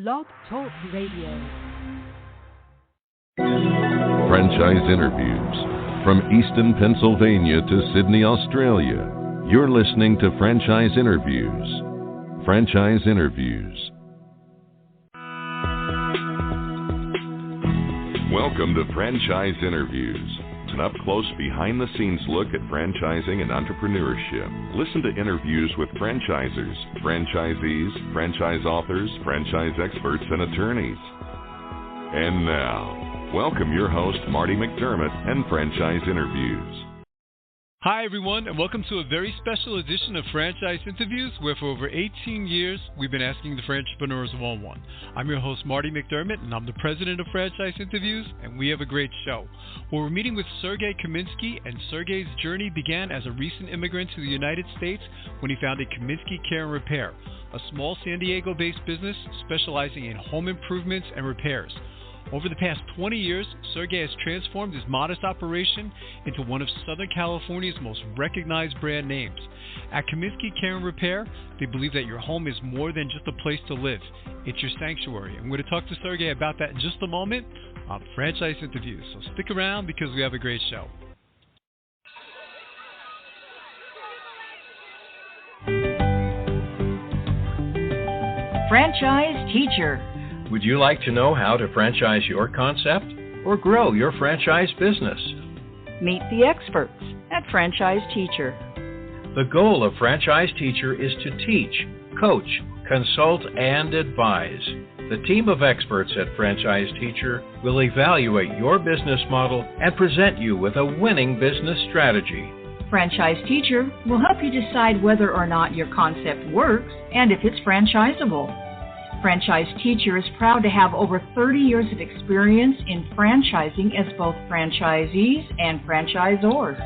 Blog Talk Radio. Franchise interviews. From Easton, Pennsylvania to Sydney, Australia, you're listening to Franchise Interviews. Franchise Interviews. Welcome to Franchise Interviews. An up-close, behind-the-scenes look at franchising and entrepreneurship. Listen to interviews with franchisers, franchisees, franchise authors, franchise experts, and attorneys. And now, welcome your host, Marty McDermott, and Franchise Interviews. Hi, everyone, and welcome to a very special edition of Franchise Interviews, where for over 18 years, we've been asking the Franchipreneurs one-on-one. I'm your host, Marty McDermott, and I'm the president of Franchise Interviews, and we have a great show. Well, we're meeting with Sergei Kaminskiy, and Sergei's journey began as a recent immigrant to the United States when he founded Kaminskiy Care and Repair, a small San Diego-based business specializing in home improvements and repairs. Over the past 20 years, Sergei has transformed his modest operation into one of Southern California's most recognized brand names. At Kaminskiy Care and Repair, they believe that your home is more than just a place to live. It's your sanctuary. I'm going to talk to Sergei about that in just a moment on Franchise Interviews. So stick around because we have a great show. Franchise Teacher. Would you like to know how to franchise your concept or grow your franchise business? Meet the experts at Franchise Teacher. The goal of Franchise Teacher is to teach, coach, consult, and advise. The team of experts at Franchise Teacher will evaluate your business model and present you with a winning business strategy. Franchise Teacher will help you decide whether or not your concept works and if it's franchisable. Franchise Teacher is proud to have over 30 years of experience in franchising as both franchisees and franchisors.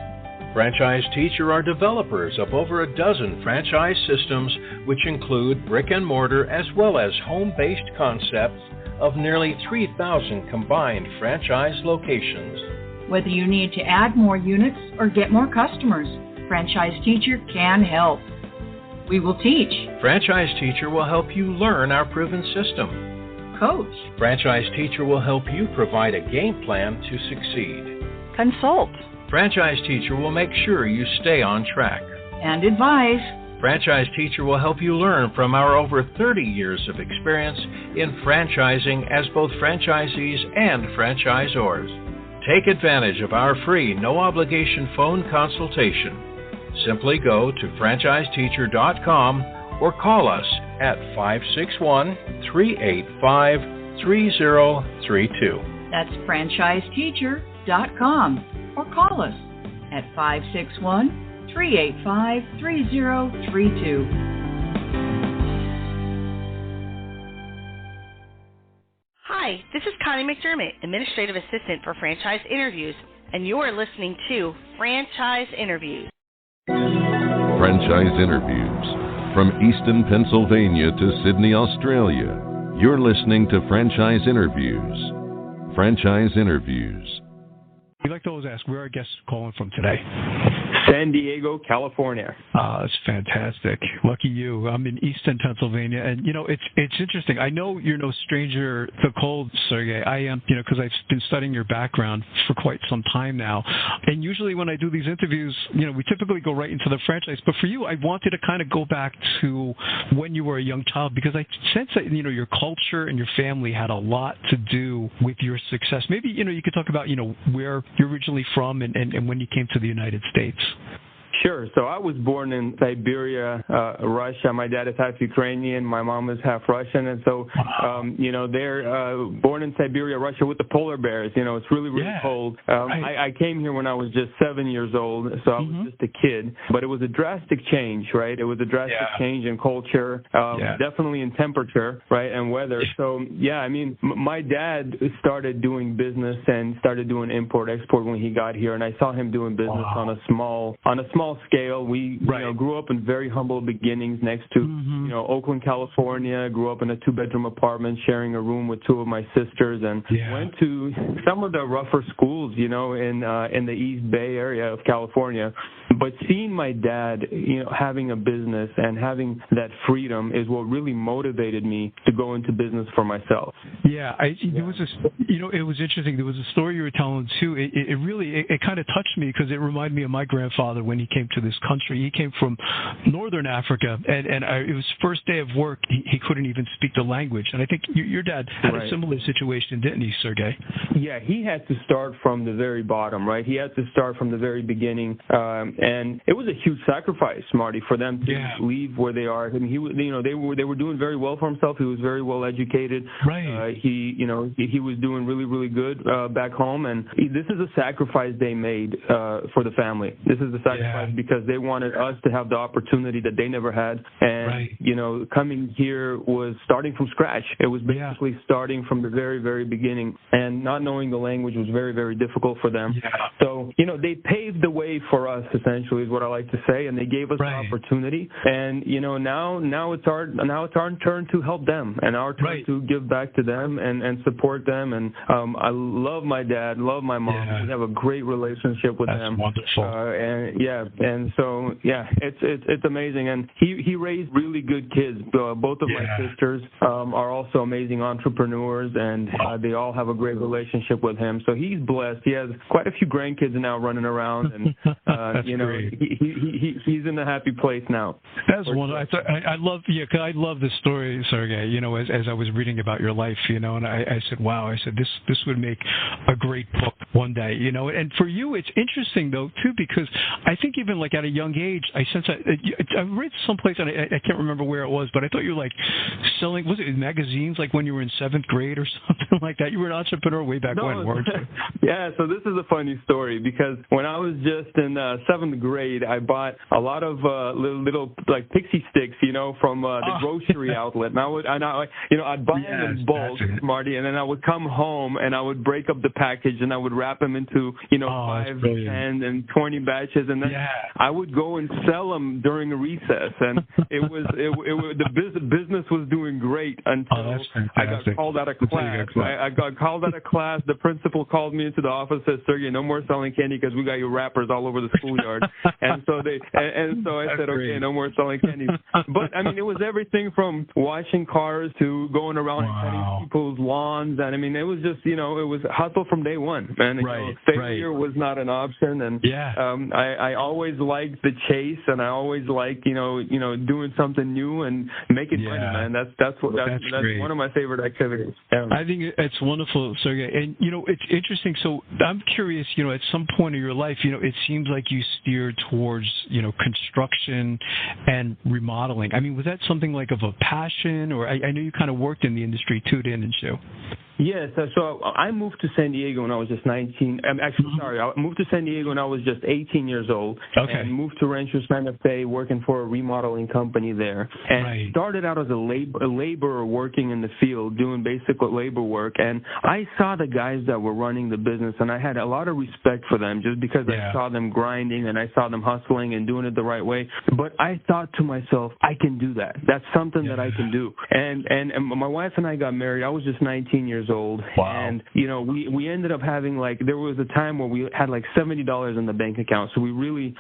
Franchise Teacher are developers of over a dozen franchise systems, which include brick and mortar as well as home-based concepts of nearly 3,000 combined franchise locations. Whether you need to add more units or get more customers, Franchise Teacher can help. We will teach. Franchise Teacher will help you learn our proven system. Coach. Franchise Teacher will help you provide a game plan to succeed. Consult. Franchise Teacher will make sure you stay on track. And advise. Franchise Teacher will help you learn from our over 30 years of experience in franchising as both franchisees and franchisors. Take advantage of our free, no-obligation phone consultation. Simply go to franchiseteacher.com or call us at 561-385-3032. That's franchiseteacher.com or call us at 561-385-3032. Hi, this is Connie McDermott, Administrative Assistant for Franchise Interviews, and you are listening to Franchise Interviews. Franchise Interviews. From Easton, Pennsylvania to Sydney, Australia, you're listening to Franchise Interviews. Franchise Interviews. We like to always ask, where are our guests calling from today? San Diego, California. That's fantastic. Lucky you. I'm in Easton, Pennsylvania, and it's interesting. I know you're no stranger to cold, Sergei. I am, because I've been studying your background for quite some time now. And usually when I do these interviews, we typically go right into the franchise. But for you, I wanted to kind of go back to when you were a young child, because I sense that your culture and your family had a lot to do with your success. Maybe you could talk about where you're originally from and when you came to the United States. Sure. So I was born in Siberia, Russia. My dad is half Ukrainian. My mom is half Russian. And so, they're born in Siberia, Russia with the polar bears. It's really, really cold. I came here when I was just 7 years old, so I was just a kid. But it was a drastic change, right? It was a drastic change in culture, definitely in temperature, right, and weather. So, my dad started doing business and started doing import-export when he got here, and I saw him doing business on a small small scale. We grew up in very humble beginnings next to Oakland, California. Grew up in a 2-bedroom apartment, sharing a room with 2 of my sisters, and went to some of the rougher schools, in the East Bay area of California. But seeing my dad, having a business and having that freedom is what really motivated me to go into business for myself. Yeah, there was it was interesting. There was a story you were telling too. It really kind of touched me because it reminded me of my grandfather when he came to this country. He came from northern Africa, and it was first day of work. He couldn't even speak the language, and I think your dad had a similar situation, didn't he, Sergei? Yeah, he had to start from the very bottom, right? He had to start from the very beginning, and it was a huge sacrifice, Marty, for them to leave where they are. I mean, they were doing very well for himself. He was very well educated. Right. He was doing really, really good back home, and this is a sacrifice they made for the family. This is a sacrifice because they wanted us to have the opportunity that they never had, and coming here was starting from scratch. It was basically starting from the very, very beginning, and not knowing the language was very, very difficult for them. Yeah. So they paved the way for us, essentially, is what I like to say, and they gave us the opportunity. And now it's our turn to help them, and our turn to give back to them and support them. And I love my dad, love my mom. Yeah. We have a great relationship with them. That's wonderful. It's amazing. And he raised really good kids. Both of my sisters are also amazing entrepreneurs, and they all have a great relationship with him. So he's blessed. He has quite a few grandkids now running around, and he's in a happy place now. That's wonderful. I love this story, Sergei. As I was reading about your life, and I said, wow. I said this would make a great book one day, And for you, it's interesting though too, because I think even like at a young age, I sense I read someplace, and I can't remember where it was, but I thought you were like selling, was it in magazines, like when you were in 7th grade or something like that? You were an entrepreneur way back when, weren't you? Yeah. So this is a funny story, because when I was just in 7th grade, I bought a lot of little like pixie sticks, from the grocery outlet, and I'd buy them in bulk, Marty, and then I would come home and I would break up the package and I would wrap them into 5, 10, and 20 batches, and then I would go and sell them during a recess, and the business was doing great until I got called out of class. I got called out of class. The principal called me into the office, said, "Sergei, no more selling candy because we got your wrappers all over the schoolyard." and so I said, "Okay, no more selling candy." But I mean, it was everything from washing cars to going around and cutting people's lawns, and I mean, it was just it was hustle from day one, and failure was not an option. And I always liked the chase, and I always liked doing something new and making money, man. That's one of my favorite activities. I think it's wonderful, Sergei. And it's interesting. So I'm curious. At some point in your life, it seems like you steered towards construction and remodeling. I mean, was that something like of a passion, or I know you kind of worked in the industry too, didn't you? Yes, so I moved to San Diego when I was just 19. I moved to San Diego when I was just 18 years old. Okay. And moved to Rancho Santa Fe, working for a remodeling company there. And started out as a laborer working in the field, doing basic labor work. And I saw the guys that were running the business, and I had a lot of respect for them just because I saw them grinding and I saw them hustling and doing it the right way. But I thought to myself, I can do that. That's something that I can do. And my wife and I got married. I was just 19 years old. Wow. And we ended up having there was a time where we had like $70 in the bank account, so we really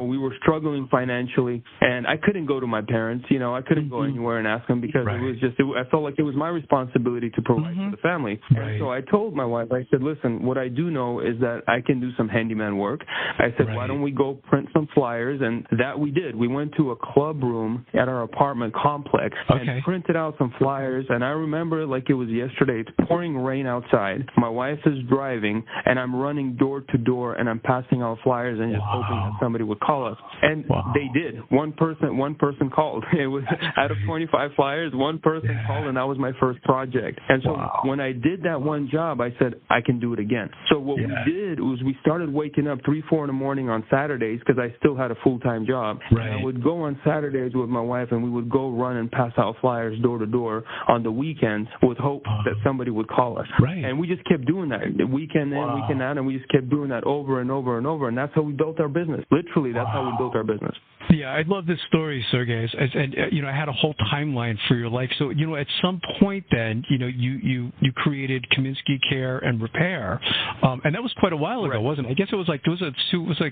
we were struggling financially, and I couldn't go to my parents, I couldn't go anywhere and ask them, because it was just I felt like it was my responsibility to provide for the family. And so I told my wife, I said, listen, what I do know is that I can do some handyman work. I said, why don't we go print some flyers? And that we did. We went to a club room at our apartment complex and printed out some flyers, and I remember like it was yesterday. It's pouring rain outside. My wife is driving, and I'm running door to door, and I'm passing out flyers and just hoping that somebody would call us. And they did. One person called. It was out of 25 flyers, one person called, and that was my first project. And so when I did that one job, I said, I can do it again. So what we did was we started waking up 3-4 in the morning on Saturdays, because I still had a full-time job. And I would go on Saturdays with my wife, and we would go run and pass out flyers door to door on the weekends with hope that somebody would call us. Right. And we just kept doing that weekend in, weekend out, and we just kept doing that over and over and over. And that's how we built our business. Literally, that's how we built our business. Yeah, I love this story, Sergei. And I had a whole timeline for your life. So, at some point then, you created Kaminskiy Care and Repair, and that was quite a while ago, wasn't it? I guess it was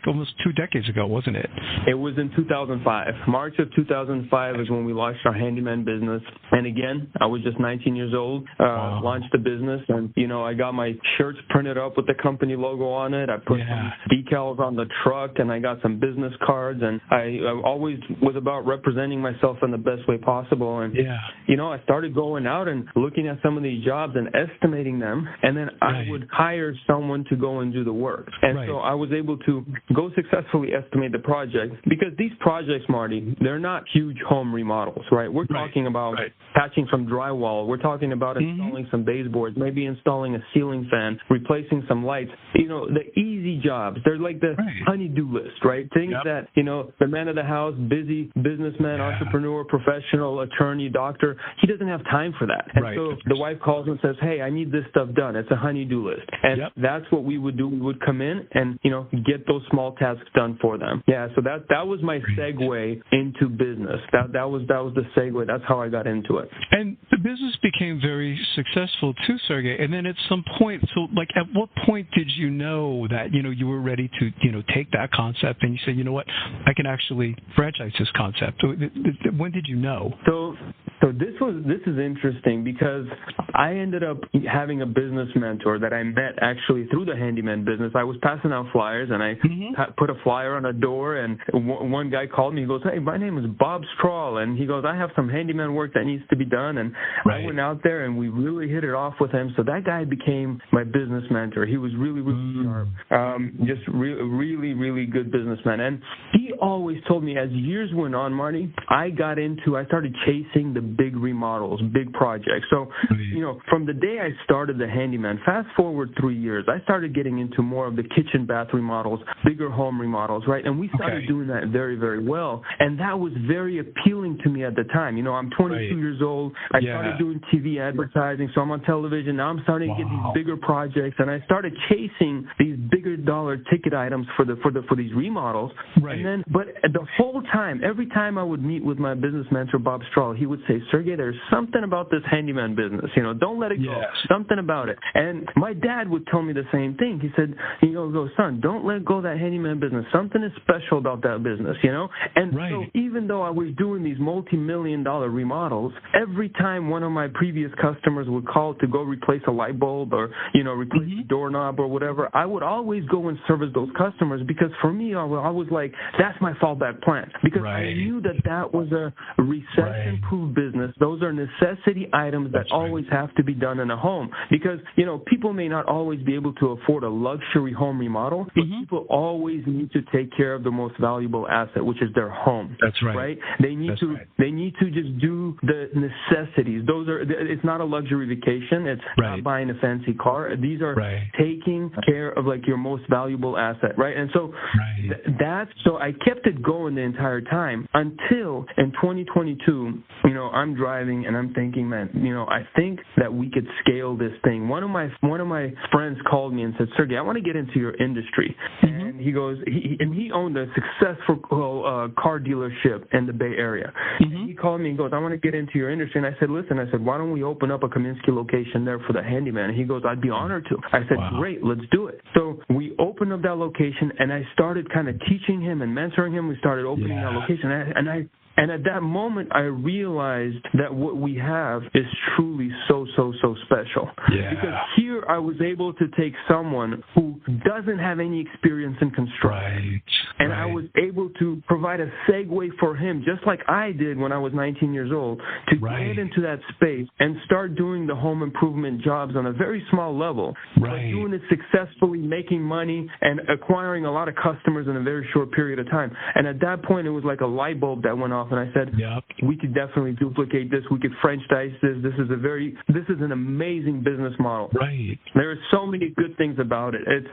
almost 2 decades ago, wasn't it? It was in 2005. March of 2005 is when we launched our handyman business. And again, I was just 19 years old, launched the business, and I got my shirts printed up with the company logo on it. I put some decals on the truck, and I got some business cards, and I always was about representing myself in the best way possible. And I started going out and looking at some of these jobs and estimating them, and then I would hire someone to go and do the work. And so I was able to go successfully estimate the project, because these projects, Marty, they're not huge home remodels, right? We're talking about patching some drywall. We're talking about installing some baseboards, maybe installing a ceiling fan, replacing some lights. The easy jobs. They're like the honey-do list, right? Things that, the man of the house, busy businessman, entrepreneur, professional, attorney, doctor, he doesn't have time for that. And so the wife calls and says, hey, I need this stuff done. It's a honey-do list. And that's what we would do. We would come in and, get those small tasks done for them. Yeah, so that was my segue into business. That was the segue. That's how I got into it. And the business became very successful too, Sergei. And then at some point, at what point did you know that, you were ready to, take that concept and you said, you know what, I can actually franchise this concept? When did you know? So this is interesting, because I ended up having a business mentor that I met actually through the handyman business. I was passing out flyers, and I put a flyer on a door, and one guy called me. He goes, hey, my name is Bob Strahl, and he goes, I have some handyman work that needs to be done. And I went out there, and we really hit it off with him. So that guy became my business mentor. He was really, really sharp, just really, really good businessman. And he always told me, as years went on, Marty, I started chasing the big remodels, big projects. So, from the day I started the handyman, fast forward 3 years, I started getting into more of the kitchen, bath remodels, bigger home remodels, right? And we started doing that very, very well. And that was very appealing to me at the time. I'm 22 years old. I started doing TV advertising, so I'm on television. Now I'm starting to get these bigger projects, and I started chasing these bigger dollar ticket items for these remodels. And then, but the whole time, every time I would meet with my business mentor, Bob Strahl, he would say, Sergei, there's something about this handyman business. Don't let it go. Something about it. And my dad would tell me the same thing. He said, son, don't let go of that handyman business. Something is special about that business, And so even though I was doing these multi-million-dollar remodels, every time one of my previous customers would call to go replace a light bulb or, replace a doorknob or whatever, I would always go and service those customers, because for me, I was like, that's my fallback plan. Because I knew that was a recession-proof business. Those are necessity items that always have to be done in a home, because people may not always be able to afford a luxury home remodel, but people always need to take care of the most valuable asset, which is their home. That's right. They need to just do the necessities. It's not a luxury vacation. It's not buying a fancy car. These are taking care of your most valuable asset, right? And so so I kept it going the entire time until in 2022, I'm driving and I'm thinking, man, I think that we could scale this thing. One of my friends called me and said, Sergei, I want to get into your industry. And he goes, he owned a successful car dealership in the Bay Area. And he called me and goes, I want to get into your industry. And I said, listen, why don't we open up a Kaminskiy location there for the handyman? And he goes, I'd be honored to. I said, great, let's do it. So we opened up that location, and I started kind of teaching him and mentoring him. We started opening that location, and at that moment, I realized that what we have is truly so special. Because here I was able to take someone who doesn't have any experience in construction, and I was able to provide a segue for him, just like I did when I was 19 years old, to get into that space and start doing the home improvement jobs on a very small level, but doing it successfully, making money, and acquiring a lot of customers in a very short period of time. And at that point, it was like a light bulb that went off off, and I said, we could definitely duplicate this. We could franchise this. This is an amazing business model. Right. There are so many good things about it. It's,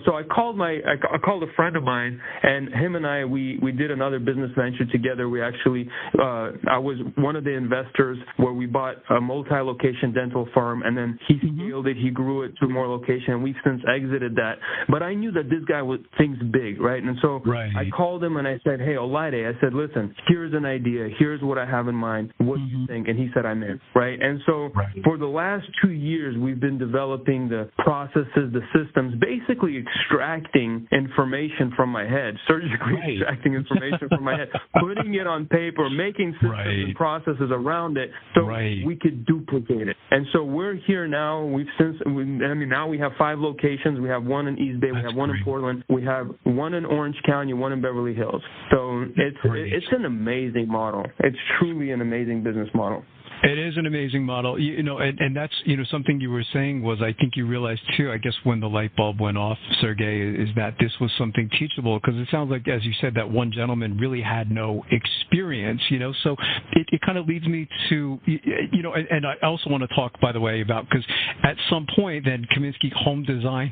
so I called a friend of mine, and him and I, we did another business venture together. We actually, I was one of the investors where we bought a multi-location dental firm, and then he scaled it. He grew it to more location, and we've since exited that. But I knew that this guy would think big, right? And so I called him and I said, hey, Olaide, I said, listen, here's an idea. Here's what I have in mind. What do you think? And he said, I'm in, right? And so for the last 2 years, we've been developing the processes, the systems, basically extracting information from my head, surgically extracting information from my head, putting it on paper, making systems and processes around it so we could duplicate it. And so we're here now. Now we have 5 locations. We have one in East Bay. We have one in Portland. We have one in Orange County, one in Beverly Hills. So it's an amazing model. It's truly an amazing business model. It is an amazing model, and that's, something you were saying was, I think you realized too, I guess when the light bulb went off, Sergei, is that this was something teachable, because it sounds like, as you said, that one gentleman really had no experience, so it kind of leads me to, and I also want to talk, by the way, about, because at some point then Kaminskiy home design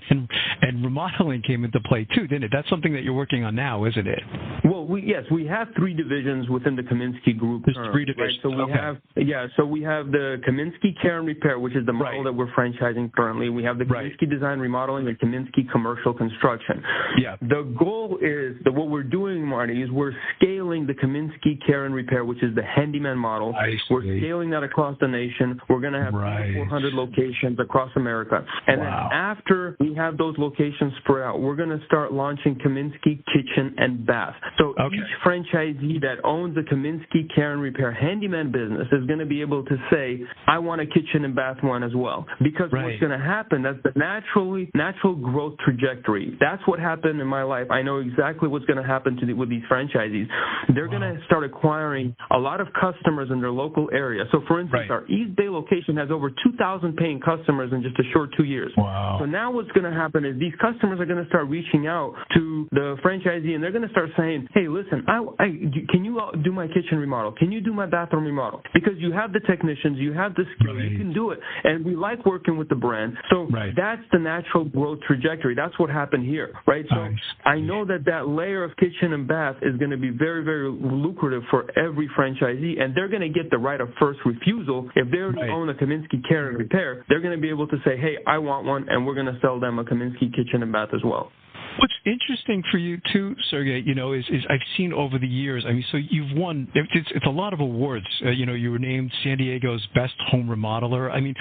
and remodeling came into play too, didn't it? That's something that you're working on now, isn't it? Well, we have 3 divisions within the Kaminskiy group. There's 3 divisions. Right? So we have the Kaminskiy Care and Repair, which is the model that we're franchising currently. We have the Kaminskiy Design Remodeling and Kaminskiy Commercial Construction. Yeah. The goal is that what we're doing, Marty, is we're scaling the Kaminskiy Care and Repair, which is the handyman model. We're scaling that across the nation. We're going to have 400 locations across America. And then after we have those locations spread out, we're going to start launching Kaminskiy Kitchen and Bath. So each franchisee that owns the Kaminskiy Care and Repair handyman business is going to be able to say, I want a kitchen and bath one as well. Because what's going to happen, that's the natural growth trajectory. That's what happened in my life. I know exactly what's going to happen with these franchisees. They're going to start acquiring a lot of customers in their local area. So, for instance, our East Bay location has over 2,000 paying customers in just a short 2 years. Wow. So now what's going to happen is these customers are going to start reaching out to the franchisee, and they're going to start saying, hey, listen, can you do my kitchen remodel? Can you do my bathroom remodel? Because you have the technicians, you have the skill, you can do it. And we like working with the brand. So that's the natural growth trajectory. That's what happened here, right? So I know that layer of kitchen and bath is going to be very, very lucrative for every franchisee, and they're going to get the right of first refusal. If they already own a Kaminskiy Care and Repair, they're going to be able to say, hey, I want one, and we're going to sell them a Kaminskiy Kitchen and Bath as well. What's interesting for you too, Sergei, is I've seen over the years. I mean, so you've won. It's a lot of awards. You were named San Diego's best home remodeler. I mean,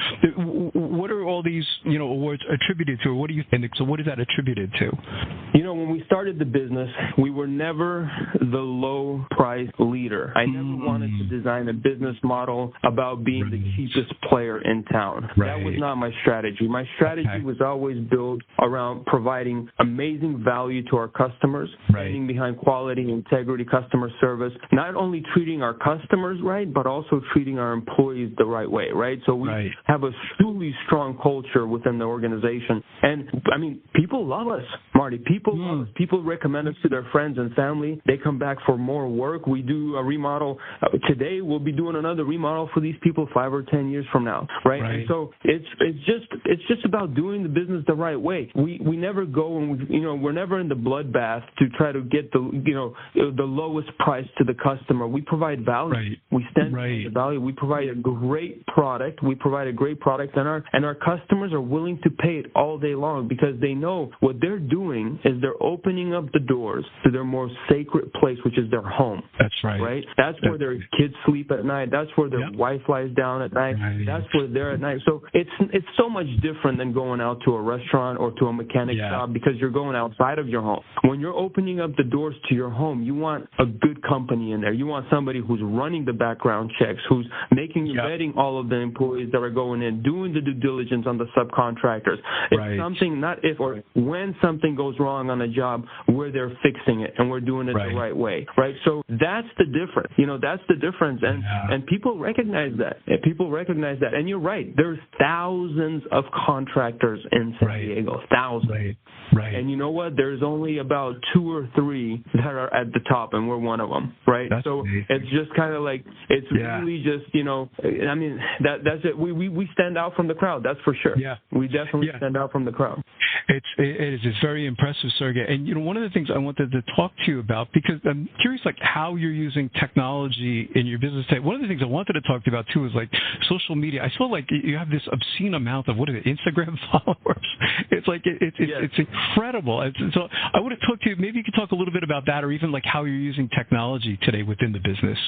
what are all these awards attributed to? What do you think? So what is that attributed to? When we started the business, we were never the low price leader. I never wanted to design a business model about being the cheapest player in town. That was not my strategy. My strategy was always built around providing amazing value to our customers, standing behind quality, integrity, customer service, not only treating our customers right, but also treating our employees the right way, right? So we have a truly strong culture within the organization. And, I mean, people love us, Marty. People love us. People recommend us to their friends and family. They come back for more work. We do a remodel. Today, we'll be doing another remodel for these people 5 or 10 years from now, right? And so it's just about doing the business the right way. We never go and we're never in the bloodbath to try to get the lowest price to the customer. We provide value. We stand for the value. We provide a great product. And our customers are willing to pay it all day long because they know what they're doing is they're opening up the doors to their more sacred place, which is their home. That's right. Right? That's where their kids sleep at night. That's where their wife lies down at night. That's where they're at night. So it's so much different than going out to a restaurant or to a mechanic shop because you're going outside of your home. When you're opening up the doors to your home, you want a good company in there. You want somebody who's running the background checks, who's vetting all of the employees that are going in, doing the due diligence decisions on the subcontractors. It's something, not if or when something goes wrong on a job, where they're fixing it and we're doing it the right way, right? So that's the difference. That's the difference, and people recognize that. And you're right. There's thousands of contractors in San Diego, thousands. Right. And you know what? There's only about 2 or 3 that are at the top, and we're one of them, right? That's so amazing. It's just kind of like, it's really just, I mean, that's it. We stand out from the crowd, that's for sure. Yeah. We definitely stand out from the crowd. It's very impressive, Sergei. And one of the things I wanted to talk to you about, because I'm curious, like, how you're using technology in your business today. One of the things I wanted to talk to you about too is like social media. I feel like you have this obscene amount of Instagram followers. It's like it's incredible. So I want to talk to you. Maybe you could talk a little bit about that, or even like how you're using technology today within the business.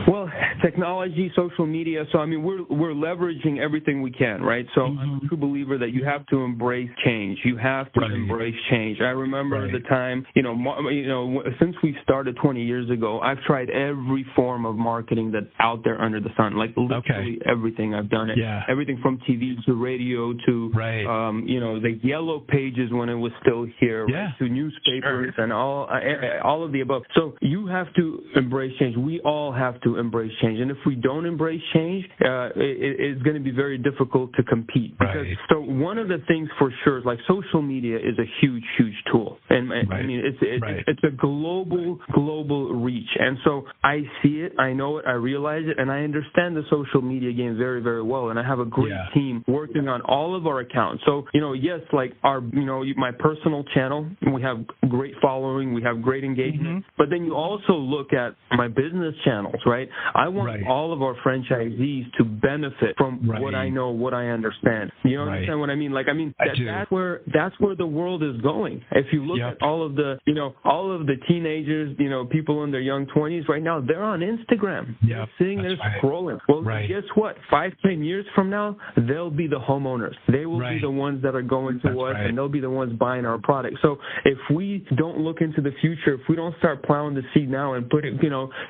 Well, technology, social media. So I mean, we're leveraging everything we can, right? So I'm a true believer that you have to embrace change. You have to embrace change. I remember the time, since we started 20 years ago, I've tried every form of marketing that's out there under the sun. Like literally everything. I've done it. Yeah. Everything from TV to radio to the yellow pages when it was still here, to newspapers and all of the above. So you have to embrace change. We all have to embrace change, and if we don't embrace change, it's going to be very difficult to compete. Because, so one of the things for sure is like social media is a huge tool, and I mean it's a global reach, and so I see it, I know it, I realize it, and I understand the social media game very, very well, and I have a great team working on all of our accounts. So yes, like our my personal channel, we have great following, we have great engagement, but then you also look at my business channels, right? I want all of our franchisees to benefit from what I know, what I understand. You understand what I mean? Like, that's where the world is going. If you look at all of the teenagers, people in their young 20s right now, they're on Instagram. They're sitting there scrolling. Well, guess what? 5-10 years from now, they'll be the homeowners. They will be the ones that are going to us, and they'll be the ones buying our product. So if we don't look into the future, if we don't start plowing the seed now and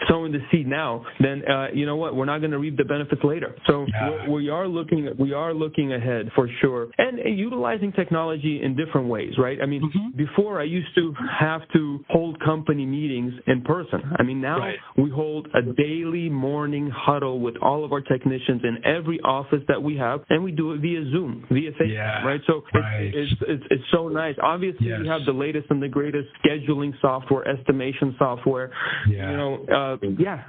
sowing the seed now, then you know what? We're not going to reap the benefits later. So we are looking ahead for sure, and utilizing technology in different ways, right? I mean, before I used to have to hold company meetings in person. I mean, now we hold a daily morning huddle with all of our technicians in every office that we have, and we do it via Zoom, via Facebook, right? So it's so nice. Obviously, we have the latest and the greatest scheduling software, estimation software.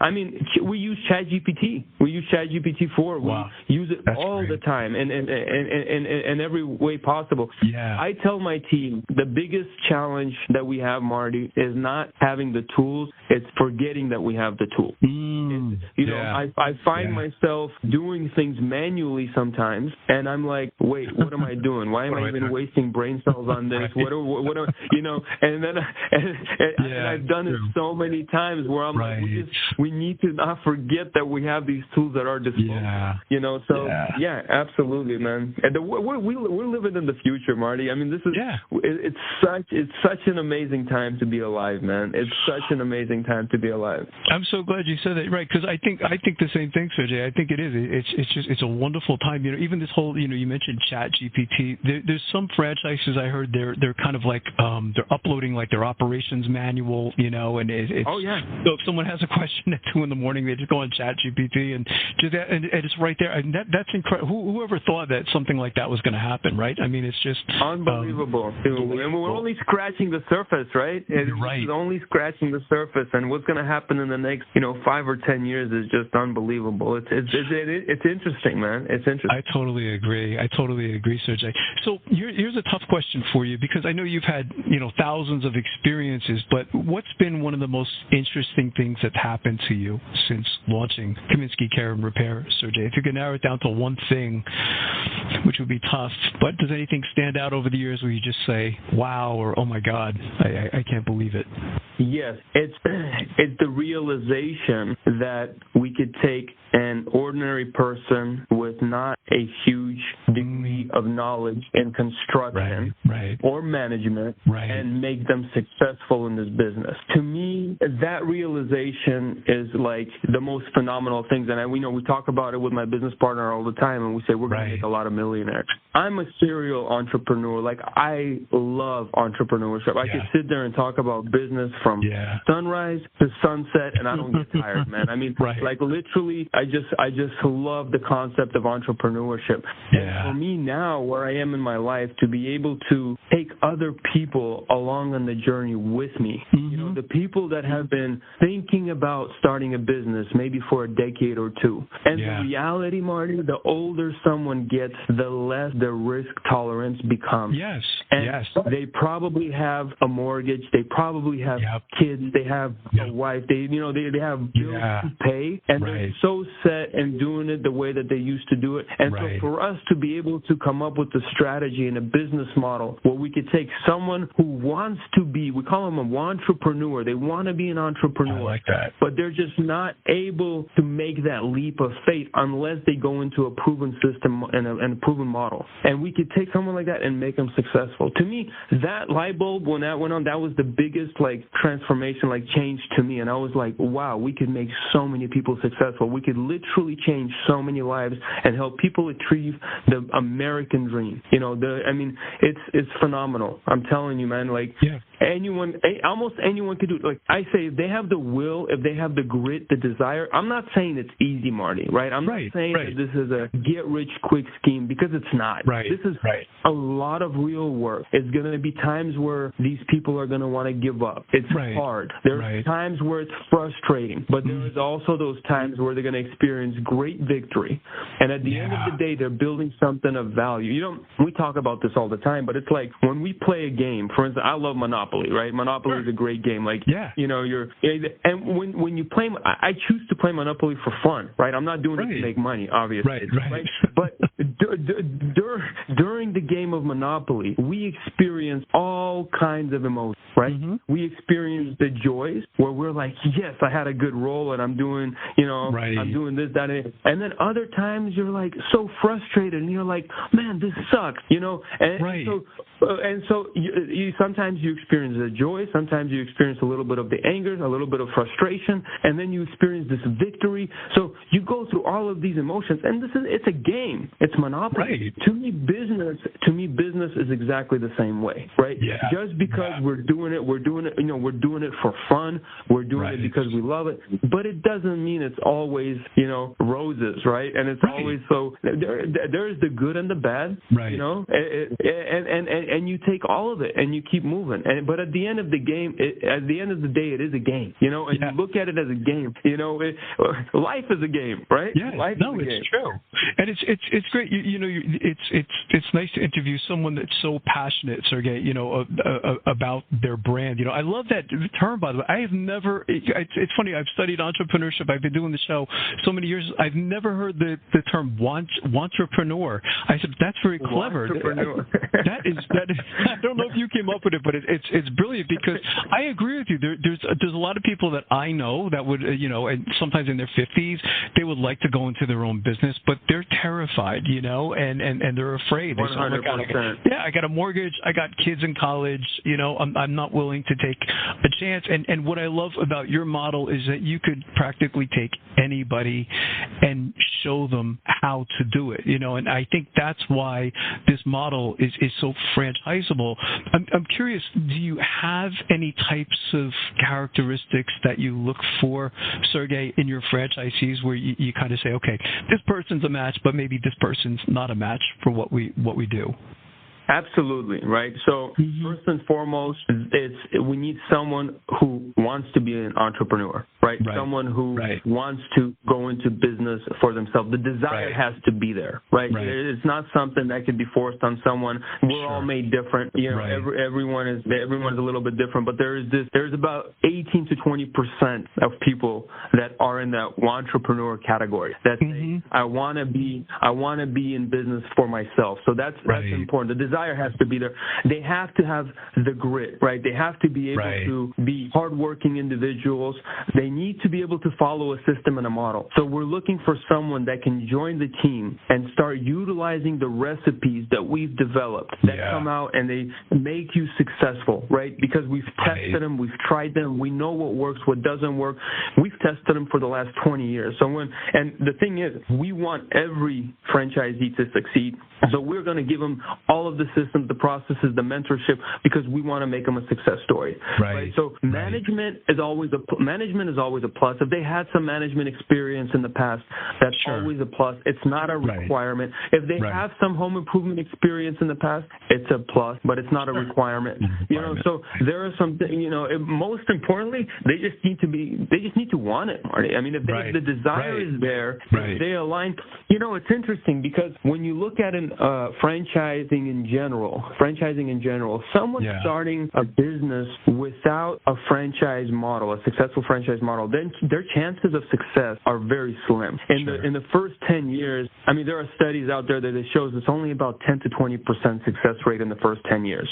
I mean, we use ChatGPT. We use ChatGPT-4. We use it all the time, and in every way possible. I tell my team the biggest challenge that we have, Marty, is not having the tools. It's forgetting that we have the tool. I find myself doing things manually sometimes, and I'm like, wait, what am I doing? Why am I even wasting brain cells on this? And I've done it so many times where I'm like, we need to not forget that we have these tools at our disposal. Absolutely, man. And we're living in the future, Marty. I mean, this is it's such an amazing time to be alive, man. It's such an amazing time to be alive. I'm so glad you said that, right? Because I think the same thing, Sergei. I think it is. It's a wonderful time. Even this whole, you mentioned ChatGPT. There's some franchises I heard they're kind of like they're uploading like their operations manual, and it's so if someone has a question at 2 a.m, they just go on ChatGPT and it's right there. And that's incredible. Whoever thought that something like that was going to happen, right? I mean, it's just unbelievable. And we're only scratching the surface, right? It's only scratching the surface, and what's going to happen in the next 5 or 10 years is just unbelievable. It's interesting, man. It's interesting. I totally agree, Sergei. So here's a tough question for you, because I know you've had thousands of experiences, but what's been one of the most interesting things that's happened to you since launching Kaminskiy Care and Repair, Sergei? If you could narrow it down to one thing, which would be tough, but does anything stand out over the years where you just say, wow, or oh my God, I can't believe it? Yes, it's the realization that we could take an ordinary person with not a huge degree of knowledge in construction or management and make them successful in this business. To me, that realization is like the most phenomenal things. And we talk about it with my business partner all the time, and we say we're going to make a lot of millionaires. I'm a serial entrepreneur. Like, I love entrepreneurship. I could sit there and talk about business from sunrise to sunset, and I don't get tired, man. I mean, like, literally, I just love the concept of entrepreneurship. And for me now, where I am in my life, to be able to take other people along on the journey with me, you know, the people that have been thinking about starting a business maybe for a decade or two. And the reality, Marty, the older someone gets, the less the risk tolerance becomes. And they probably have a mortgage, they probably have kids, they have a wife, they have bills to pay, and they're so set in doing it the way that they used to do it. And so for us to be able to come up with a strategy and a business model where we could take someone who wants to be, we call them an entrepreneur, they want to be an entrepreneur, I like that, but they're just not able to make that leap of faith unless they go into a proven system and a proven model. And we could take someone like that and make them successful. To me, that light bulb, when that went on, that was the biggest, like, transformation, like, change to me. And I was like, wow, we could make so many people successful. We could literally change so many lives and help people achieve the American dream. You know, it's phenomenal. I'm telling you, man, like, almost anyone could do it. Like I say, if they have the will, if they have the grit, the desire, I'm not saying it's easy, Marty, right? I'm not saying that this is a get-rich-quick scheme, because it's not. This is a lot of real work. It's going to be times where these people are going to want to give up. It's hard. There's times where it's frustrating, but there's also those times where they're going to experience great victory. And at the end of the day, they're building something of value. We talk about this all the time, but it's like when we play a game, for instance, I love Monopoly, right? Monopoly is a great game. Like, and when you play, I choose to play Monopoly for fun, right? I'm not doing it to make money, obviously. Right? But during the game of Monopoly, we experience all kinds of emotions, right? We experience the joys where we're like, yes, I had a good roll and I'm doing, I'm doing this, that, and then other times you're like so frustrated and you're like, man, this sucks, And so you sometimes you experience the joy, sometimes you experience a little bit of the anger, a little bit of frustration, and then you experience this victory. So you go through all of these emotions, and it's a game. It's Monopoly. To me, business is exactly the same way, right? Just because we're doing it for fun. We're doing it because we love it, but it doesn't mean it's always, roses, right? And it's always so there is the good and the bad, and you take all of it and you keep moving. But at the end of the game, at the end of the day, it is a game, and you look at it as a game. Life is a game, right? Life is a game. True, and it's great. It's nice to interview someone that's so passionate, Sergei, about their brand. I love that term, by the way. I have never. It's funny. I've studied entrepreneurship. I've been doing the show so many years. I've never heard the term wantrepreneur. I said that's very clever. That is. I don't know if you came up with it, but it's brilliant, because I agree with you. There's a lot of people that I know that would, and sometimes in their 50s, they would like to go into their own business, but they're terrified, and they're afraid. 100%. I got a mortgage. I got kids in college. I'm not willing to take a chance. And what I love about your model is that you could practically take anybody and show them how to do it, and I think that's why this model is so franchisable. I'm curious, do you have any types of characteristics that you look for, Sergei, in your franchisees, where you kind of say, okay, this person's a match, but maybe this person's not a match for what we do? Absolutely, right? So first and foremost, we need someone who wants to be an entrepreneur, right? Someone who wants to go into business for themselves. The desire has to be there, right? It's not something that can be forced on someone. We're all made different. Everyone is a little bit different, but there's about 18 to 20% of people that are in that entrepreneur category that say, I want to be in business for myself. So that's important. The desire has to be there. They have to have the grit, right? They have to be able to be hardworking individuals. They need to be able to follow a system and a model. So we're looking for someone that can join the team and start utilizing the recipes that we've developed that come out and they make you successful, right? Because we've tested them, we've tried them, we know what works, what doesn't work. We've tested them for the last 20 years. And the thing is, we want every franchisee to succeed. So we're going to give them all of the systems, the processes, the mentorship, because we want to make them a success story. Right? So management is always a plus. If they had some management experience in the past, that's always a plus. It's not a requirement. If they have some home improvement experience in the past, it's a plus, but it's not a requirement. You know, so there are some, most importantly, they just need to want it, Marty. I mean, if the desire is there, if they align. It's interesting because when you look at franchising in general, someone starting a business without a franchise model, a successful franchise model, then their chances of success are very slim. In the first 10 years, I mean, there are studies out there that it shows it's only about 10 to 20% success rate in the first 10 years.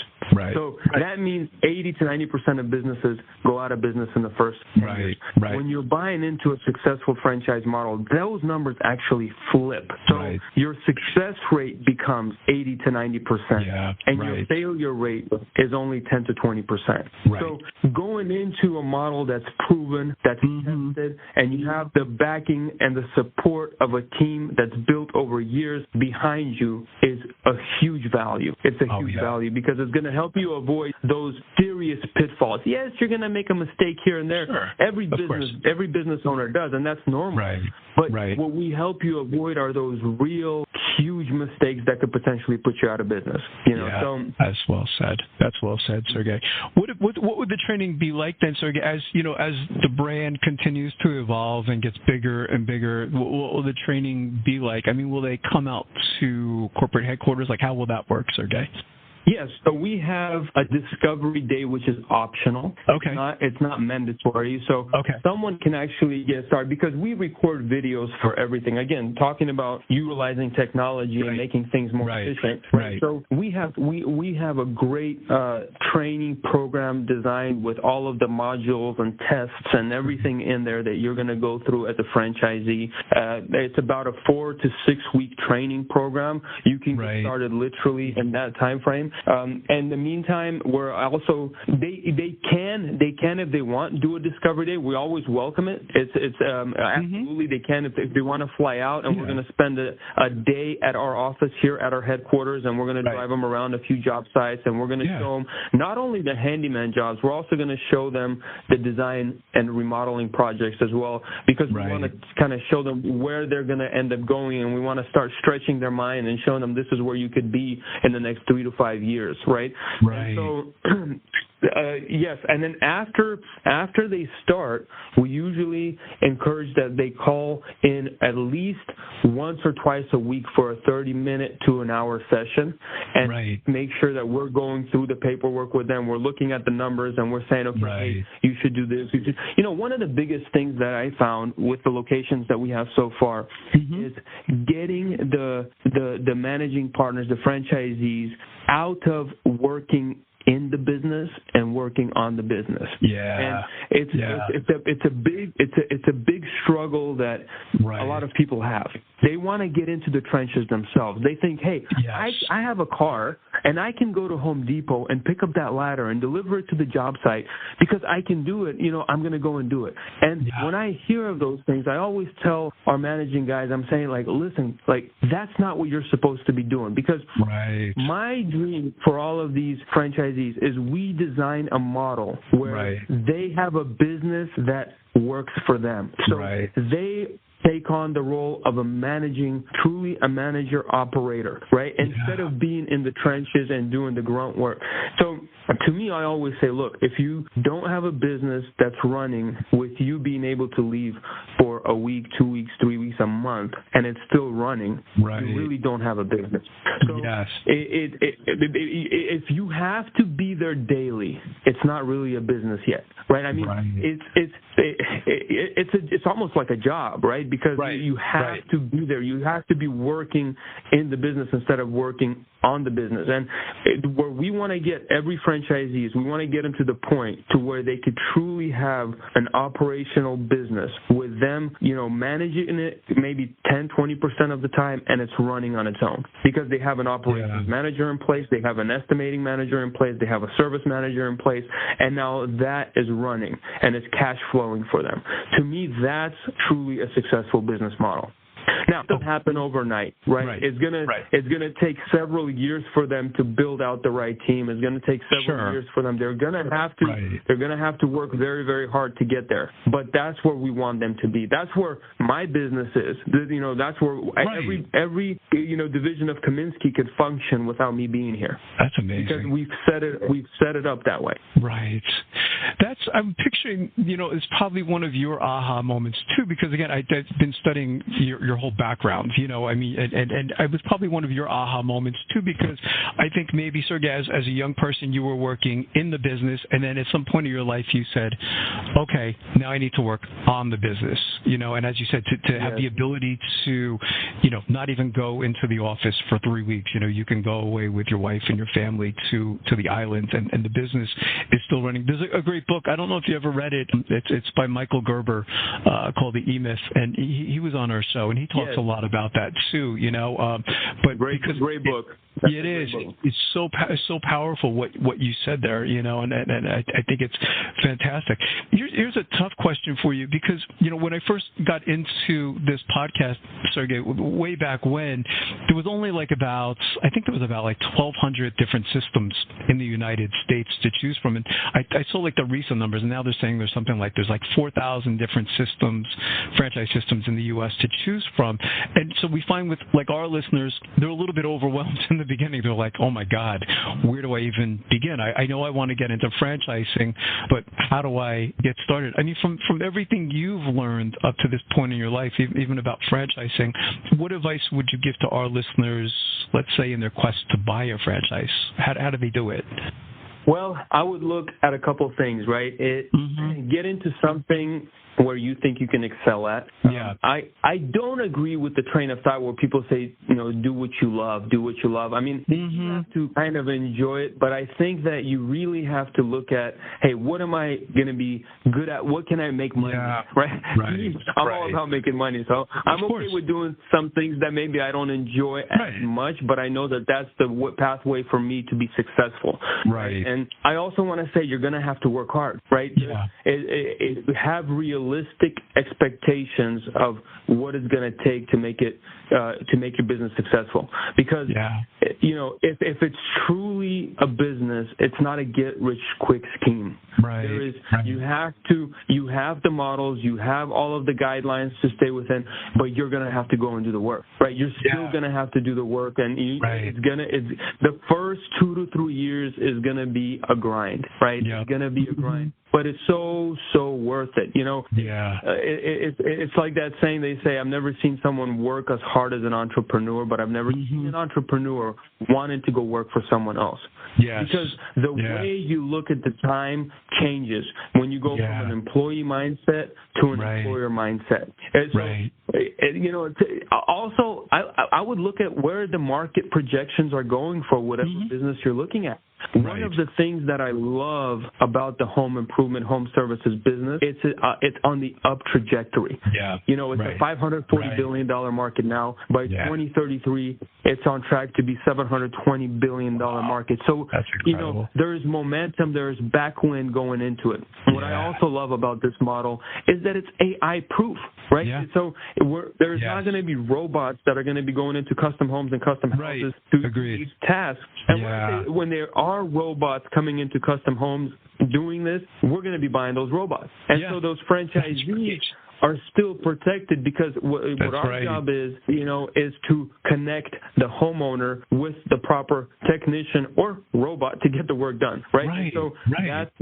So that means 80 to 90% of businesses go out of business in the first 10 years. When you're buying into a successful franchise model, those numbers actually flip. So your success rate becomes 80 to 90%, and your failure rate is only 10 to 20%. So going into a model that's proven, that's tested, and you have the backing and the support of a team that's built over years behind you is a huge value. It's a huge value because it's going to help you avoid those serious pitfalls. Yes, you're going to make a mistake here and there. Every business owner does, and that's normal. But what we help you avoid are those real huge mistakes that could potentially put you out of business. So that's well said. That's well said, Sergei. What would the training be like then, Sergei? As the brand continues to evolve and gets bigger and bigger, what will the training be like? I mean, will they come out to corporate headquarters? Like, how will that work, Sergei? Yes, so we have a discovery day, which is optional. It's not mandatory. So someone can actually get started because we record videos for everything. Again, talking about utilizing technology and making things more efficient. So we have a great training program designed with all of the modules and tests and everything in there that you're going to go through as a franchisee. It's about a 4 to 6 week training program. You can get started literally in that time frame. In the meantime, we're also they can if they want do a discovery day. We always welcome it. It's absolutely they can if they want to fly out, and we're going to spend a day at our office here at our headquarters, and we're going to drive them around a few job sites, and we're going to show them not only the handyman jobs, we're also going to show them the design and remodeling projects as well, because we want to kind of show them where they're going to end up going, and we want to start stretching their mind and showing them this is where you could be in the next 3 to 5 years, right? And so, yes, and then after they start, we usually encourage that they call in at least once or twice a week for a 30-minute to an hour session, and make sure that we're going through the paperwork with them. We're looking at the numbers, and we're saying, okay, hey, you should do this. One of the biggest things that I found with the locations that we have so far is getting the managing partners, the franchisees, out of working in the business and working on the business. And it's a big struggle that a lot of people have. They want to get into the trenches themselves. They think, hey, I have a car and I can go to Home Depot and pick up that ladder and deliver it to the job site because I can do it. I'm going to go and do it. And when I hear of those things, I always tell our managing guys, I'm saying, listen, that's not what you're supposed to be doing, because my dream for all of these franchisees is we design a model where they have a business that works for them. So they take on the role of truly a manager-operator, right? Instead of being in the trenches and doing the grunt work. So to me, I always say, look, if you don't have a business that's running with you being able to leave for a week, 2 weeks, 3 weeks, a month, and it's still running, you really don't have a business. So if you have to be there daily, it's not really a business yet, right? I mean, it's almost like a job, right? Because you have to be there. You have to be working in the business instead of working on the business. And where we want to get every franchisee is we want to get them to the point to where they could truly have an operational business with them, managing it maybe 10-20% of the time, and it's running on its own because they have an operations manager in place, they have an estimating manager in place, they have a service manager in place, and now that is running and it's cash flowing for them. To me, that's truly a successful business model. Now, it doesn't happen overnight, right? It's gonna take several years for them to build out the right team. It's gonna take several years for them. They're gonna have to work very, very hard to get there. But that's where we want them to be. That's where my business is. That's where every division of Kaminskiy could function without me being here. That's amazing. Because we've set it up that way. Right. I'm picturing, it's probably one of your aha moments too, because again, I've been studying your whole background, and it was probably one of your aha moments too, because I think maybe, Sergei, as a young person, you were working in the business, and then at some point in your life, you said, okay, now I need to work on the business, and as you said, to have the ability to, not even go into the office for 3 weeks, you can go away with your wife and your family to the islands, and the business is still running. There's a great book, I don't know if you ever read it, it's by Michael Gerber, called The E-Myth, and he was on our show, and he talks a lot about that too, but great book. It is. It's so powerful what you said there, and I think it's fantastic. Here's a tough question for you because, when I first got into this podcast, Sergei, way back when, there was only about 1,200 different systems in the United States to choose from. And I saw the recent numbers, and now they're saying there's 4,000 different systems, franchise systems in the U.S. to choose from. And so we find with our listeners, they're a little bit overwhelmed in the beginning. They're like, oh my God, where do I even begin? I know I want to get into franchising, but how do I get started? I mean, from everything you've learned up to this point in your life, even about franchising, what advice would you give to our listeners, let's say in their quest to buy a franchise? How do they do it? Well, I would look at a couple of things, right? Get into something where you think you can excel at. Yeah. I don't agree with the train of thought where people say, do what you love, do what you love. I mean, you have to kind of enjoy it, but I think that you really have to look at, hey, what am I going to be good at? What can I make money at? Right? I'm all about making money, so I'm okay with doing some things that maybe I don't enjoy as much, but I know that that's the pathway for me to be successful. Right. And I also want to say you're going to have to work hard, right? Yeah. Have realistic expectations of what it's going to take to make your business successul. Because if it's truly a business, it's not a get rich quick scheme. Right. You have the models, you have all of the guidelines to stay within, but you're going to have to go and do the work, right? You're still going to have to do the work, and the first 2 to 3 years is going to be a grind, right? It's going to be a grind. But it's so worth it, It's like that saying they say, I've never seen someone work as hard as an entrepreneur, but I've never seen an entrepreneur wanting to go work for someone else. Yes. Because the way you look at the time changes when you go from an employee mindset to an employer mindset. And so, also, I would look at where the market projections are going for whatever business you're looking at. One of the things that I love about the home improvement, home services business, it's on the up trajectory. Yeah. It's a $540 billion market now. By 2033, it's on track to be $720 billion market. So, there is momentum, there is backwind going into it. What I also love about this model is that it's AI-proof, right? Yeah. So there's not going to be robots that are going to be going into custom homes and custom houses to do these tasks. And when there are robots coming into custom homes doing this, we're going to be buying those robots. And so those franchisees are still protected because what our job is, is to connect the homeowner with the proper technician or robot to get the work done, right? So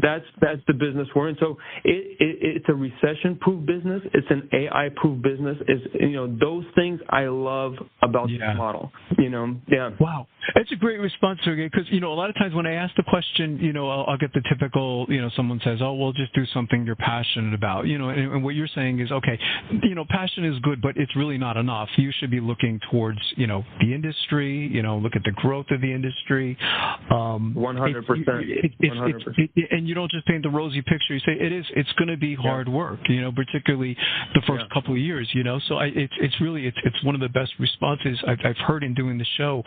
that's the business we're in. So it's a recession-proof business. It's an AI-proof business. It's, those things I love about this model. Wow. That's a great response, Sergei, because, a lot of times when I ask the question, I'll get the typical, someone says, oh, well, just do something you're passionate about, and what you're saying is, okay, passion is good, but it's really not enough. You should be looking towards, the industry, look at the growth of the industry. 100%. 100%. And you don't just paint the rosy picture. You say it's going to be hard work, particularly the first couple of years, So it's one of the best responses I've heard in doing the show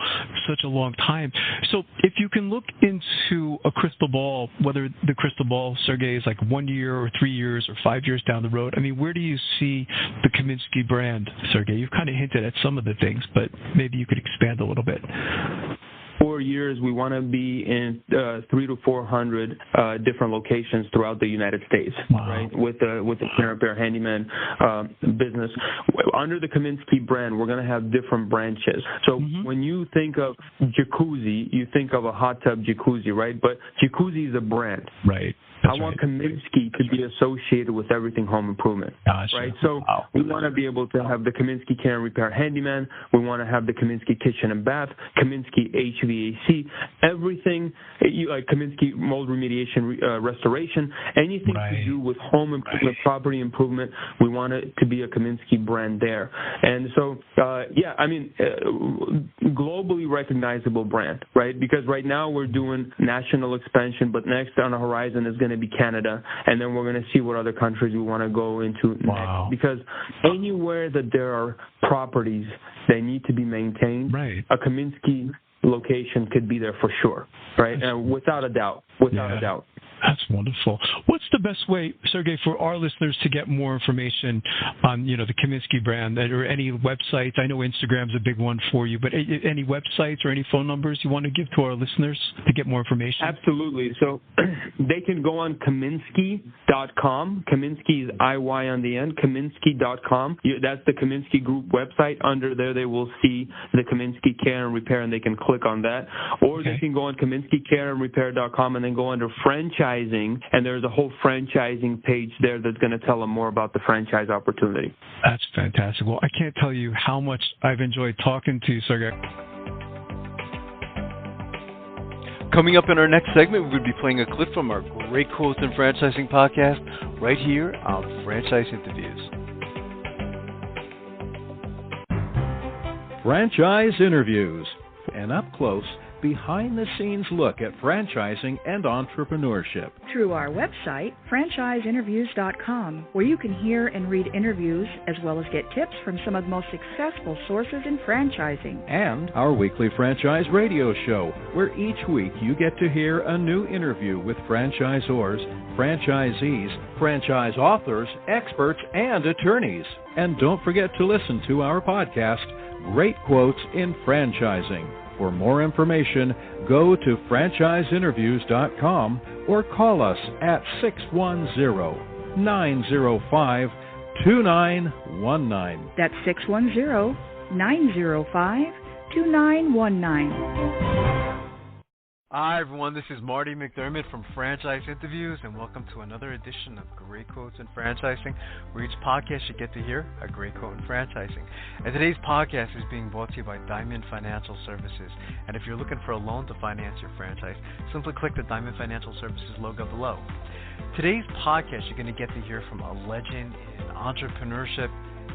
such a long time. So if you can look into a crystal ball, whether the crystal ball, Sergei, is like 1 year or 3 years or 5 years down the road, I mean, where do you see the Kaminskiy brand, Sergei? You've kind of hinted at some of the things, but maybe you could expand a little bit. 4 years, we want to be in 300 to 400 different locations throughout the United States, right? With the care and repair handyman business. Under the Kaminskiy brand, we're going to have different branches. So when you think of jacuzzi, you think of a hot tub jacuzzi, right? But jacuzzi is a brand. Right. I want Kaminskiy to be associated with everything home improvement, right? So we want to be able to have the Kaminskiy Care and Repair handyman. We want to have the Kaminskiy kitchen and bath, Kaminskiy HVAC, everything, like Kaminskiy mold remediation, restoration, anything to do with home improvement, property improvement. We want it to be a Kaminskiy brand there. And so, globally recognizable brand, right? Because right now we're doing national expansion, but next on the horizon is going to be Canada, and then we're going to see what other countries we want to go into next. Because anywhere that there are properties that need to be maintained, a Kaminskiy location could be there for sure, right? And without a doubt. That's wonderful. What's the best way, Sergei, for our listeners to get more information on, the Kaminskiy brand, or any websites? I know Instagram's a big one for you, but any websites or any phone numbers you want to give to our listeners to get more information? Absolutely. So they can go on Kaminskiy.com. Kaminskiy is IY on the end, Kaminskiy.com. That's the Kaminskiy Group website. Under there, they will see the Kaminskiy Care and Repair, and they can click on that. Or they can go on KaminskiyCareandRepair.com and then go under franchising, and there's a whole franchising page there that's going to tell them more about the franchise opportunity. That's fantastic. Well, I can't tell you how much I've enjoyed talking to you, Sergei. Coming up in our next segment, we'll be playing a clip from our Great Quotes in Franchising podcast right here on Franchise Interviews. Franchise Interviews, an up-close, behind-the-scenes look at franchising and entrepreneurship. Through our website, franchiseinterviews.com, where you can hear and read interviews as well as get tips from some of the most successful sources in franchising. And our weekly franchise radio show, where each week you get to hear a new interview with franchisors, franchisees, franchise authors, experts, and attorneys. And don't forget to listen to our podcast, Great Quotes in Franchising. For more information, go to franchiseinterviews.com or call us at 610-905-2919. That's 610-905-2919. Hi, everyone. This is Marty McDermott from Franchise Interviews, and welcome to another edition of Great Quotes in Franchising, where each podcast you get to hear a great quote in franchising. And today's podcast is being brought to you by Diamond Financial Services. And if you're looking for a loan to finance your franchise, simply click the Diamond Financial Services logo below. Today's podcast, you're going to get to hear from a legend in entrepreneurship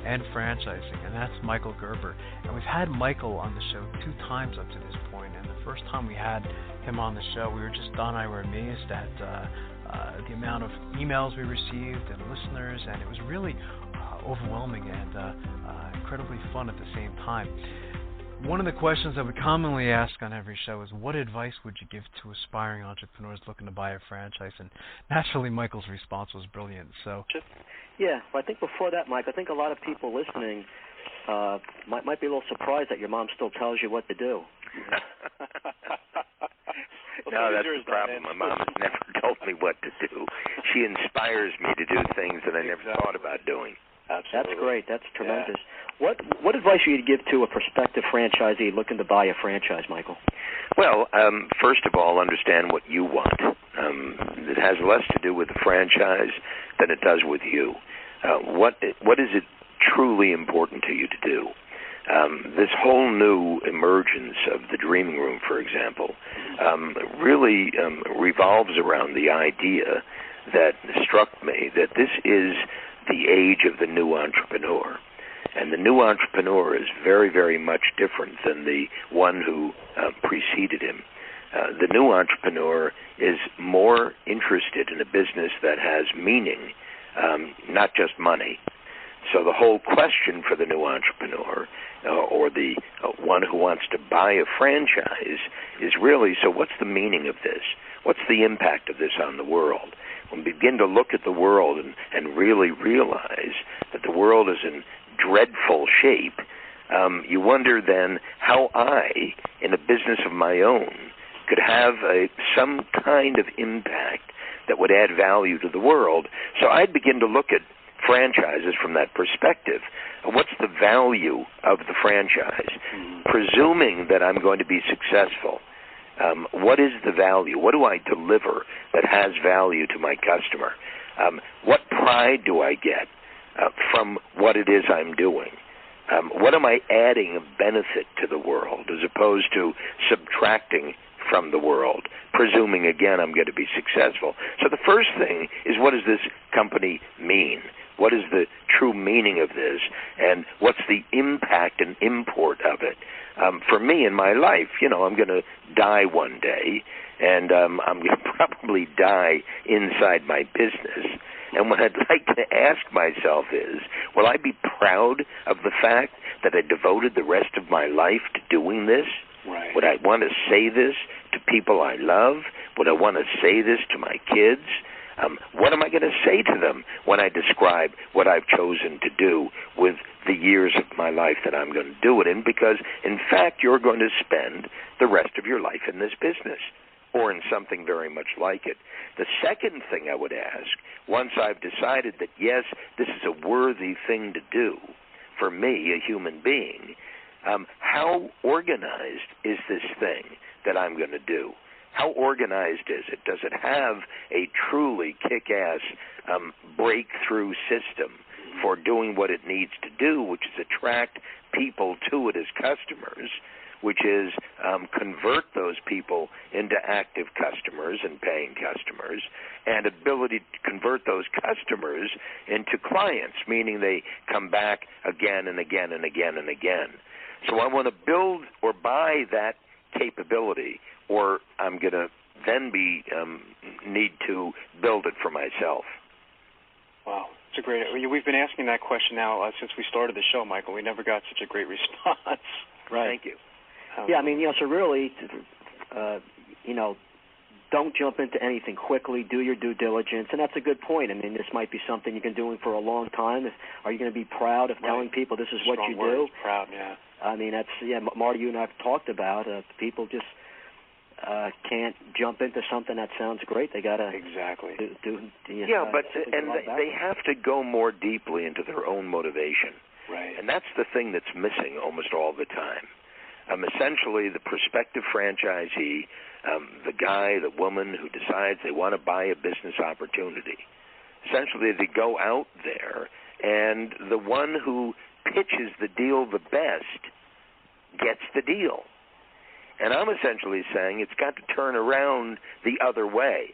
and franchising, and that's Michael Gerber. And we've had Michael on the show 2 times up to this point, and the first time we had him on the show, Don and I were amazed at the amount of emails we received and listeners, and it was really overwhelming and incredibly fun at the same time. One of the questions that we commonly ask on every show is, what advice would you give to aspiring entrepreneurs looking to buy a franchise? And naturally, Michael's response was brilliant. So, yeah, I think before that, Mike, I think a lot of people listening might be a little surprised that your mom still tells you what to do. No, that's the problem. My mom has never told me what to do. She inspires me to do things that I never thought about doing. Absolutely. That's great. That's tremendous. Yeah. What advice would you give to a prospective franchisee looking to buy a franchise, Michael? Well, first of all, understand what you want. It has less to do with the franchise than it does with you. What is it truly important to you to do? This whole new emergence of the dreaming room, for example, really revolves around the idea that struck me that this is the age of the new entrepreneur. And the new entrepreneur is very, very much different than the one who preceded him. The new entrepreneur is more interested in a business that has meaning, not just money. So the whole question for the new entrepreneur or the one who wants to buy a franchise is really, so what's the meaning of this? What's the impact of this on the world? When we begin to look at the world and really realize that the world is in dreadful shape, you wonder then how I, in a business of my own, could have some kind of impact that would add value to the world. So I'd begin to look at franchises from that perspective. What's the value of the franchise? Presuming that I'm going to be successful, what is the value? What do I deliver that has value to my customer? What pride do I get from what it is I'm doing? What am I adding of benefit to the world as opposed to subtracting from the world, presuming, again, I'm going to be successful? So the first thing is, what does this company mean? What is the true meaning of this? And what's the impact and import of it? For me in my life, I'm going to die one day, and I'm going to probably die inside my business. And what I'd like to ask myself is, will I be proud of the fact that I devoted the rest of my life to doing this? Right. Would I want to say this to people I love? Would I want to say this to my kids? What am I going to say to them when I describe what I've chosen to do with the years of my life that I'm going to do it in? Because, in fact, you're going to spend the rest of your life in this business or in something very much like it. The second thing I would ask, once I've decided that, yes, this is a worthy thing to do for me, a human being, how organized is this thing that I'm going to do? How organized is it? Does it have a truly kick-ass breakthrough system for doing what it needs to do, which is attract people to it as customers, which is convert those people into active customers and paying customers, and ability to convert those customers into clients, meaning they come back again and again and again and again. So I want to build or buy that capability, or I'm going to then need to build it for myself. Wow, it's a great. We've been asking that question now since we started the show, Michael. We never got such a great response. Right. Thank you. Yeah, I mean, so really, don't jump into anything quickly. Do your due diligence, and that's a good point. I mean, this might be something you've been doing for a long time. Are you going to be proud of telling people this is what you do? Proud, yeah. I mean, Marty, you and I have talked about people just can't jump into something that sounds great. They got to exactly they have to go more deeply into their own motivation, right? And that's the thing that's missing almost all the time. Essentially, the prospective franchisee, the guy, the woman who decides they want to buy a business opportunity, essentially they go out there, and the one who pitches the deal the best gets the deal. And I'm essentially saying it's got to turn around the other way.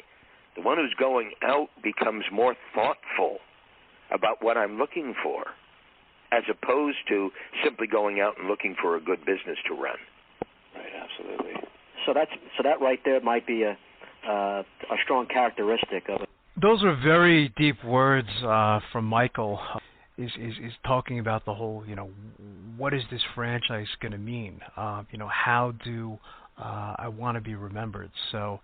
The one who's going out becomes more thoughtful about what I'm looking for, as opposed to simply going out and looking for a good business to run. Right, absolutely. So that right there might be a strong characteristic of it. Those are very deep words from Michael. Is talking about the whole, what is this franchise going to mean? How do I want to be remembered? So,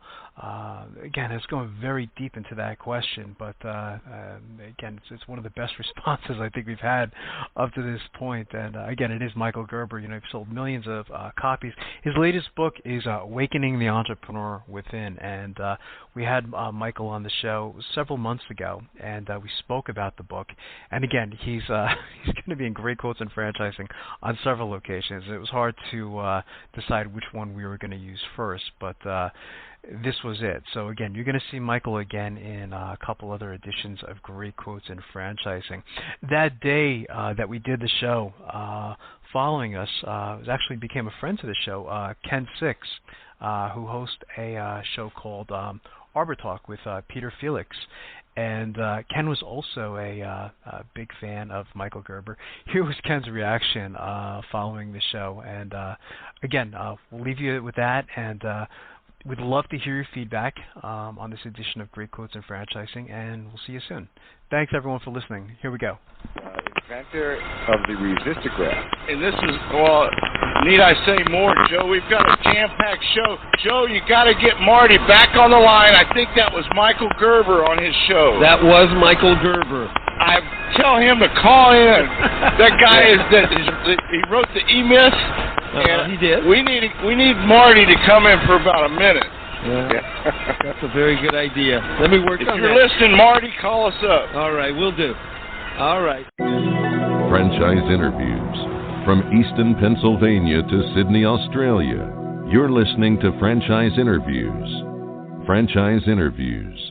again, it's going very deep into that question, but again, it's one of the best responses I think we've had up to this point. And again, it is Michael Gerber. He's sold millions of copies. His latest book is Awakening the Entrepreneur Within, and we had Michael on the show several months ago, and we spoke about the book. And again, he's going to be in Great Quotes in Franchising on several locations. It was hard to decide which one we were going to use first, but this was it. So again, you're going to see Michael again in a couple other editions of Great Quotes in Franchising. That day that we did the show, following us, actually became a friend to the show, Ken Six, who hosts a show called Arbor Talk with Peter Felix. And Ken was also a big fan of Michael Gerber. Here was Ken's reaction following the show. And again, we'll leave you with that. And we'd love to hear your feedback on this edition of Great Quotes in Franchising. And we'll see you soon. Thanks, everyone, for listening. Here we go. Inventor of the resistograph. And this is, well, need I say more, Joe? We've got a jam-packed show. Joe, you got to get Marty back on the line. I think that was Michael Gerber on his show. That was Michael Gerber. I tell him to call in. That guy he wrote the E-Myth. He did. We need Marty to come in for about a minute. Yeah. That's a very good idea. Let me work on that. If you're listening, Marty, call us up. All right, we'll do. All right. Franchise Interviews. From Easton, Pennsylvania to Sydney, Australia, you're listening to Franchise Interviews. Franchise Interviews.